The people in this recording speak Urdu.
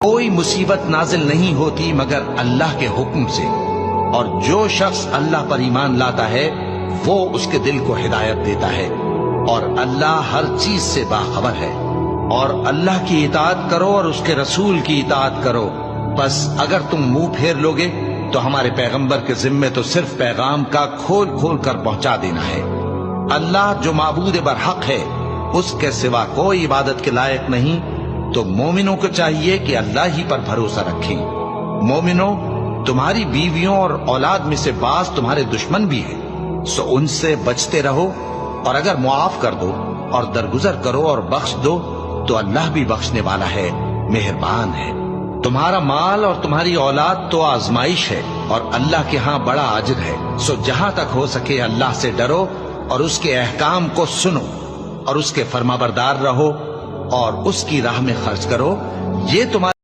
کوئی مصیبت نازل نہیں ہوتی مگر اللہ کے حکم سے، اور جو شخص اللہ پر ایمان لاتا ہے وہ اس کے دل کو ہدایت دیتا ہے، اور اللہ ہر چیز سے باخبر ہے۔ اور اللہ کی اطاعت کرو اور اس کے رسول کی اطاعت کرو، بس اگر تم منہ پھیر لوگے تو ہمارے پیغمبر کے ذمے تو صرف پیغام کا کھول کھول کر پہنچا دینا ہے۔ اللہ جو معبود برحق ہے، اس کے سوا کوئی عبادت کے لائق نہیں، تو مومنوں کو چاہیے کہ اللہ ہی پر بھروسہ رکھیں۔ مومنوں، تمہاری بیویوں اور اولاد میں سے بعض تمہارے دشمن بھی ہیں، سو ان سے بچتے رہو، اور اگر معاف کر دو اور درگزر کرو اور بخش دو تو اللہ بھی بخشنے والا ہے، مہربان ہے۔ تمہارا مال اور تمہاری اولاد تو آزمائش ہے، اور اللہ کے ہاں بڑا اجر ہے، سو جہاں تک ہو سکے اللہ سے ڈرو اور اس کے احکام کو سنو اور اس کے فرمانبردار رہو اور اس کی راہ میں خرچ کرو، یہ تمہارے